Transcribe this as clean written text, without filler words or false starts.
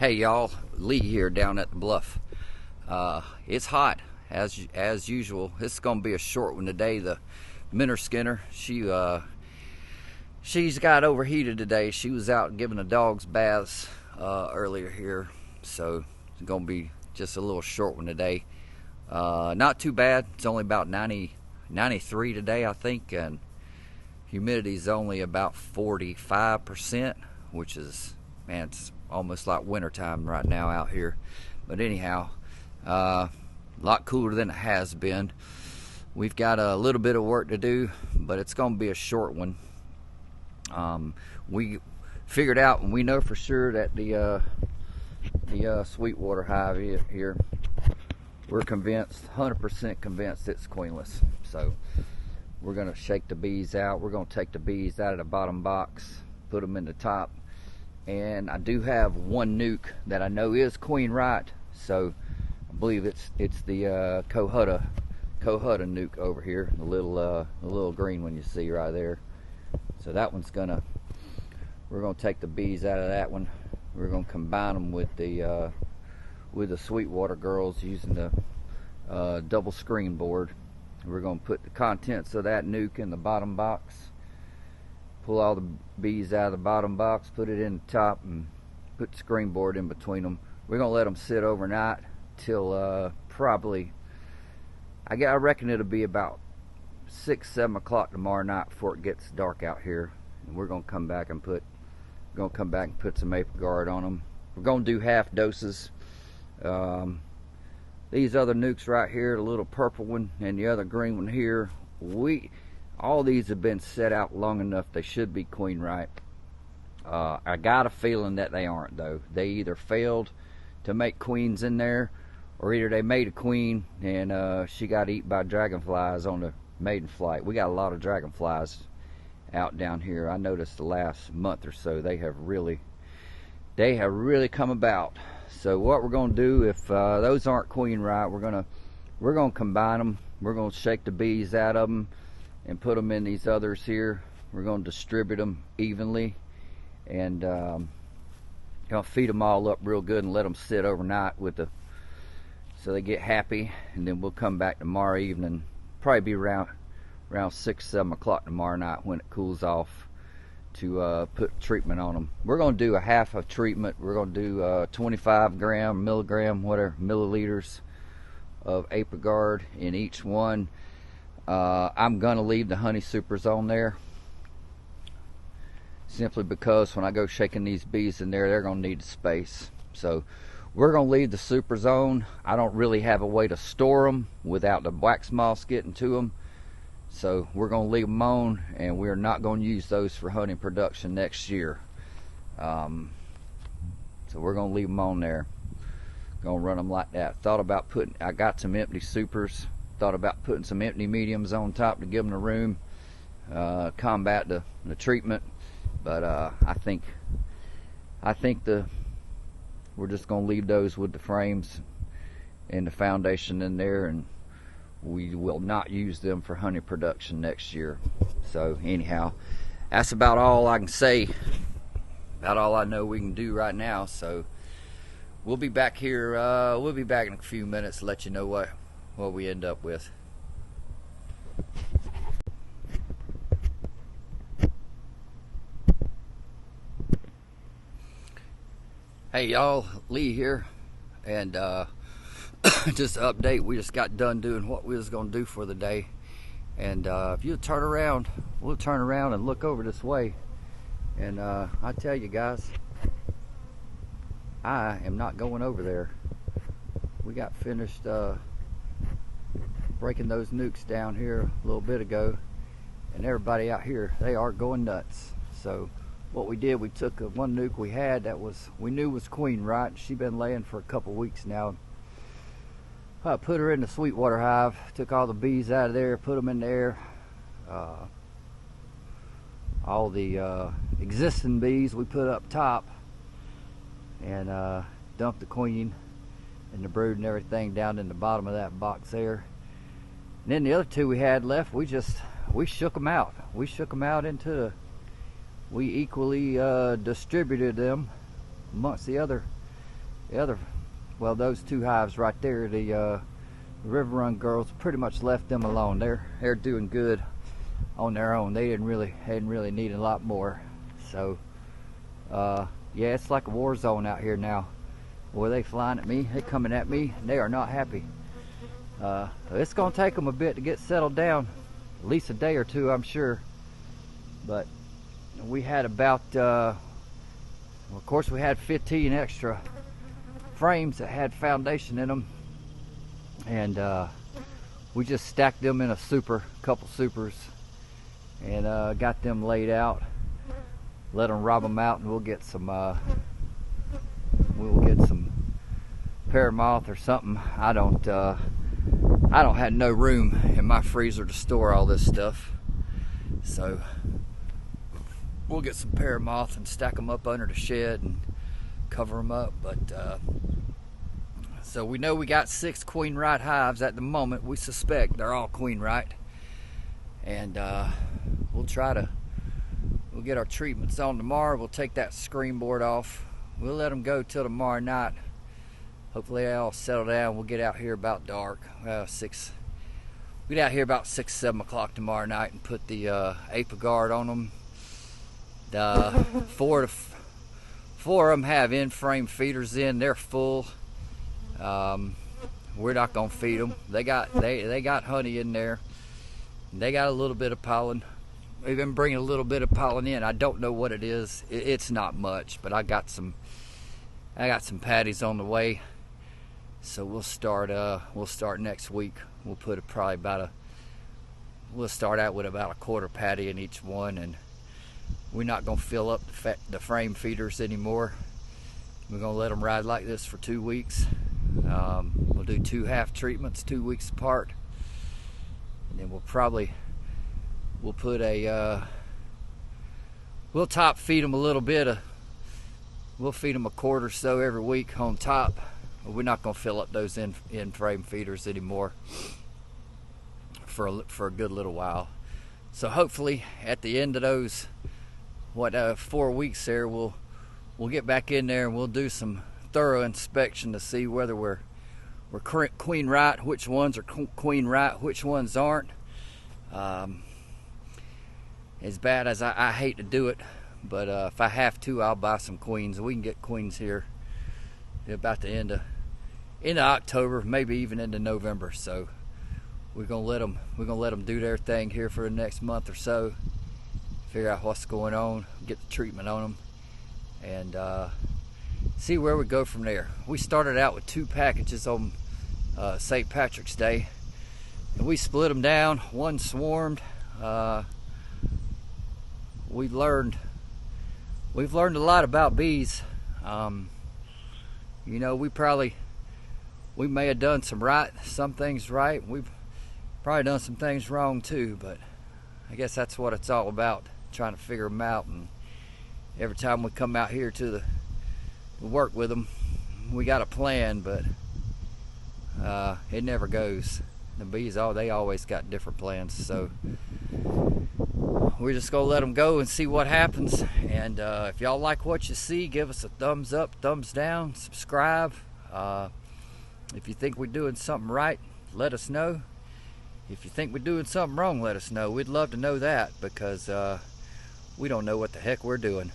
Hey y'all, Lee here down at the bluff. It's hot as usual. This is gonna be a short one today. The minnow skinner, she's got overheated today. She was out giving the dogs baths earlier here, so it's gonna be just a little short one today. Not too bad. It's only about 93 today, I think, and humidity's only about 45%, which is, man, it's almost like wintertime right now out here. But anyhow, a lot cooler than it has been. We've got a little bit of work to do, but it's going to be a short one. We figured out, and we know for sure that the Sweetwater hive here, we're convinced, 100% convinced it's queenless. So we're going to shake the bees out. We're going to take the bees out of the bottom box, put them in the top. And I do have one nuke that I know is queen right, so I believe it's the Cohutta nuke over here, the little green one you see right there. So that one's we're gonna take the bees out of that one. We're gonna combine them with the Sweetwater girls using the double screen board. We're gonna put the contents of that nuke in the bottom box. Pull all the bees out of the bottom box, put it in the top, and put the screen board in between them. We're gonna let them sit overnight till probably, I reckon it'll be about 6-7 o'clock tomorrow night before it gets dark out here. And we're gonna come back and put some Apical Guard on them. We're gonna do half doses. These other nukes right here, the little purple one and the other green one here, all these have been set out long enough. They should be queen right. I got a feeling that they aren't, though. They either failed to make queens in there, or either they made a queen and she got eaten by dragonflies on the maiden flight. We got a lot of dragonflies out down here. I noticed the last month or so they have really come about. So what we're gonna do, if those aren't queen right, we're gonna combine them. We're gonna shake the bees out of them and put them in these others here. We're going to distribute them evenly and feed them all up real good and let them sit overnight so they get happy. And then we'll come back tomorrow evening, probably be around 6-7 o'clock tomorrow night when it cools off, to put treatment on them. We're going to do a half of treatment. We're going to do 25 milliliters of Apical Guard in each one. I'm gonna leave the honey supers on there, simply because when I go shaking these bees in there, they're gonna need space. So we're gonna leave the supers on. I don't really have a way to store them without the wax moths getting to them, so we're gonna leave them on, and we're not gonna use those for honey production next year. So we're gonna leave them on there. Gonna run them like that. I got some empty supers. Thought about putting some empty mediums on top to give them the room, combat the treatment, but I think we're just gonna leave those with the frames and the foundation in there, and we will not use them for honey production next year. So anyhow, that's about all I can say, about all I know we can do right now. So we'll be back here. We'll be back in a few minutes to let you know what we end up with. Hey y'all, Lee here, and just an update. We just got done doing what we was gonna do for the day, and if you'll turn around, we'll turn around and look over this way, and I tell you guys, I am not going over there. We got finished breaking those nukes down here a little bit ago, and everybody out here, they are going nuts. So what we did, we took one nuke we had that we knew was queen right. She'd been laying for a couple weeks now. I put her in the Sweetwater hive, took all the bees out of there, put them in there. All the existing bees we put up top, and dumped the queen and the brood and everything down in the bottom of that box there. And then the other two we had left, we shook them out. We equally distributed them amongst the other well, those two hives right there, the River Run girls pretty much left them alone. They're doing good on their own. They didn't really need a lot more. So yeah, it's like a war zone out here now. Boy, they flying at me, they coming at me, and they are not happy. It's gonna take them a bit to get settled down, at least a day or two, I'm sure. But we had about well, of course we had 15 extra frames that had foundation in them, and we just stacked them in a couple supers, and got them laid out, let them rob them out, and we'll get some paramoth or something. I don't have no room in my freezer to store all this stuff, so we'll get some paramoth and stack them up under the shed and cover them up. But so we know we got 6 queen right hives at the moment. We suspect they're all queen right, and we'll get our treatments on tomorrow. We'll take that screen board off. We'll let them go till tomorrow night. Hopefully they all settle down. We'll get out here about dark. We'll get out here about 6, 7 o'clock tomorrow night and put the Apiguard on them. The four of them have in-frame feeders in. They're full. We're not gonna feed them. They got honey in there. They got a little bit of pollen. We've been bringing a little bit of pollen in. I don't know what it is. It's not much, but I got some patties on the way. So we'll start next week. We'll put we'll start out with about a quarter patty in each one, and we're not gonna fill up the frame feeders anymore. We're gonna let them ride like this for 2 weeks. We'll do 2 half treatments 2 weeks apart, and then we'll top feed them a little bit. We'll feed them a quart or so every week on top. We're not going to fill up those in-frame feeders anymore for a good little while. So hopefully at the end of those 4 weeks there, we'll get back in there and we'll do some thorough inspection to see whether we're queen right, which ones are queen right, which ones aren't. As bad as I hate to do it, but if I have to, I'll buy some queens. We can get queens here about the end of October, maybe even into November. So we're gonna let them do their thing here for the next month or so. Figure out what's going on, get the treatment on them, and see where we go from there. We started out with 2 packages on St. Patrick's Day, and we split them down. One swarmed. We've learned a lot about bees. You know, we may have done some things right. We've probably done some things wrong too, but I guess that's what it's all about, trying to figure them out. And every time we come out here to work with them, we got a plan, but it never goes. The bees, they always got different plans. So we're just gonna let them go and see what happens. And if y'all like what you see, give us a thumbs up, thumbs down, subscribe. If you think we're doing something right, let us know. If you think we're doing something wrong, let us know. We'd love to know that, because we don't know what the heck we're doing.